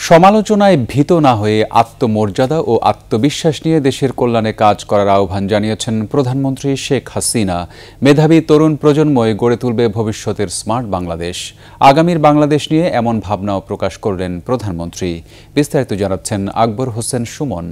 সমালোচনায় ভীত না হয়ে আত্মমর্যাদা ও আত্মবিশ্বাস নিয়ে দেশের কল্যাণে কাজ করার আহ্বান জানিয়েছেন প্রধানমন্ত্রী শেখ হাসিনা। মেধাবী তরুণ প্রজন্মই গড়ে তুলবে ভবিষ্যতের স্মার্ট বাংলাদেশ। আগামীর বাংলাদেশ নিয়ে এমন ভাবনাও প্রকাশ করলেন প্রধানমন্ত্রী। বিস্তারিত জানাচ্ছেন আকবর হোসেন সুমন।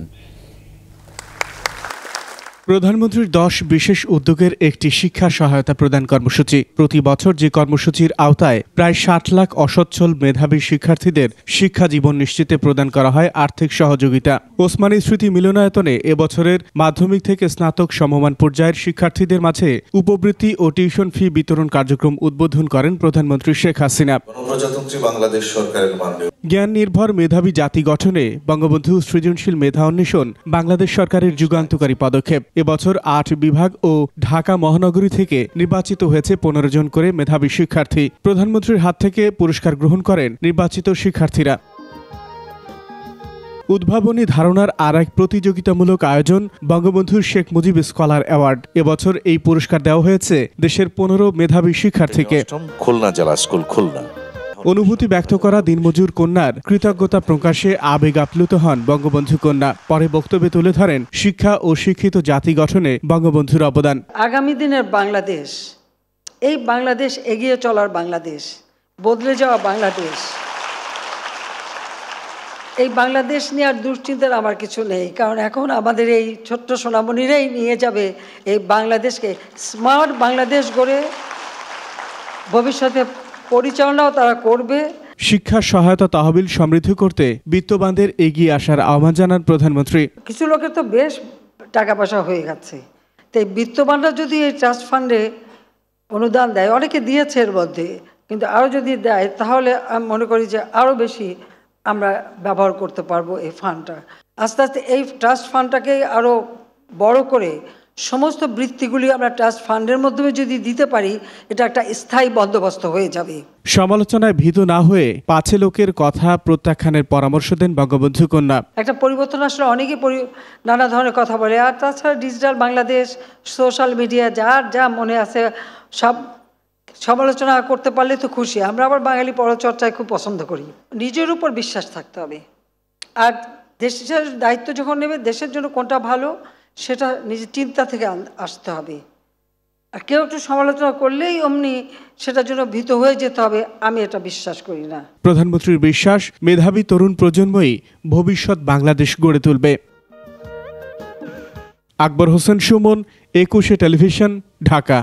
প্রধানমন্ত্রীর 10 বিশেষ উদ্যোগের একটি শিক্ষা সহায়তা প্রদান কর্মসূচি। প্রতি বছর যে কর্মসূচির আওতায় প্রায় 60 লাখ অসচ্ছল মেধাবী শিক্ষার্থীদের শিক্ষা জীবন নিশ্চিতে প্রদান করা হয় আর্থিক সহযোগিতা। ওসমানী স্মৃতি মিলনায়তনে এবছরের মাধ্যমিক থেকে স্নাতক সমমান পর্যায়ের শিক্ষার্থীদের মাঝে উপবৃত্তি ও টিউশন ফি বিতরণ কার্যক্রম উদ্বোধন করেন প্রধানমন্ত্রী শেখ হাসিনা। গণপ্রজাতন্ত্রী বাংলাদেশ সরকারের মাননীয় জ্ঞান নির্ভর মেধাবী জাতি গঠনে বঙ্গবন্ধু সৃজনশীল মেধা অন্বেষণ বাংলাদেশ সরকারের যুগান্তকারী পদক্ষেপ। এবছর 8 বিভাগ ও ঢাকা মহানগরী থেকে নির্বাচিত হয়েছে 15 জন করে মেধাবী শিক্ষার্থী। প্রধানমন্ত্রীর হাত থেকে পুরস্কার গ্রহণ করেন নির্বাচিত শিক্ষার্থীরা। উদ্ভাবনী ধারণার আর এক প্রতিযোগিতামূলক আয়োজন বঙ্গবন্ধু শেখ মুজিব স্কলার অ্যাওয়ার্ড। এবছর এই পুরস্কার দেওয়া হয়েছে দেশের 15 মেধাবী শিক্ষার্থীকে। খুলনা জেলা স্কুল খুলনা। অনুভূতি ব্যক্ত করা দিনমজুর কন্যার কৃতজ্ঞতা প্রকাশে আবেগ আপ্লুত হন বঙ্গবন্ধু কন্যা। পরে বক্তব্যে তুলে ধরেন শিক্ষা ও শিক্ষিত জাতি গঠনে বঙ্গবন্ধুর অবদান। আগামী দিনের বাংলাদেশ, এই বাংলাদেশ এগিয়ে চলার বাংলাদেশ, বদলে যাওয়া বাংলাদেশ, এই বাংলাদেশ নিয়ে আর দুশ্চিন্তার আমার কিছু নেই, কারণ এখন আমাদের এই ছোট্ট সোনামণিরাই নিয়ে যাবে এই বাংলাদেশকে স্মার্ট বাংলাদেশ গড়ে ভবিষ্যতে পরিচালনাও তারা করবে। শিক্ষা সহায়তা তহবিল সমৃদ্ধ করতে বিত্তবানদের এগিয়ে আসার আহ্বান জানান প্রধানমন্ত্রী। কিছু লোকের তো বেশ টাকা পয়সা হয়ে গেছে, তাই বিত্তবানরা যদি এই ট্রাস্ট ফান্ডে অনুদান দেয়, অনেকে দিয়েছে এর মধ্যে, কিন্তু আরও যদি দেয় তাহলে আমি মনে করি যে আরও বেশি আমরা ব্যবহার করতে পারবো এই ফান্ডটা। আস্তে আস্তে এই ট্রাস্ট ফান্ডটাকে আরও বড় করে সমস্ত বৃত্তিগুলি আমরা ট্রাস্ট ফান্ডের মাধ্যমে যদি দিতে পারি, এটা একটা স্থায়ী বন্দোবস্ত হয়ে যাবে। সমালোচনায় ভীত না হয়ে পাছে লোকের কথা প্রত্যাখ্যানের পরামর্শ দেন বঙ্গবন্ধু কন্যা। একটা পরিবর্তন আসলে অনেকে নানা ধরনের কথা বলে, আর তাছাড়া ডিজিটাল বাংলাদেশ, সোশ্যাল মিডিয়া, যার যা মনে আছে সব সমালোচনা করতে পারলে তো খুশি। আমরা আবার বাঙালি পরচর্চায় খুব পছন্দ করি। নিজের উপর বিশ্বাস থাকতে হবে, আর দেশের দায়িত্ব যখন নেবে, দেশের জন্য কোনটা ভালো সেটা নিজের চিন্তা থেকে আসতে হবে। আর কেউ একটু সমালোচনা করলেই অমনি সেটার জন্য ভীত হয়ে যেতে হবে, আমি এটা বিশ্বাস করি না। প্রধানমন্ত্রীর বিশ্বাস, মেধাবী তরুণ প্রজন্মই ভবিষ্যৎ বাংলাদেশ গড়ে তুলবে। আকবর হোসেন সুমন, 21 টেলিভিশন, ঢাকা।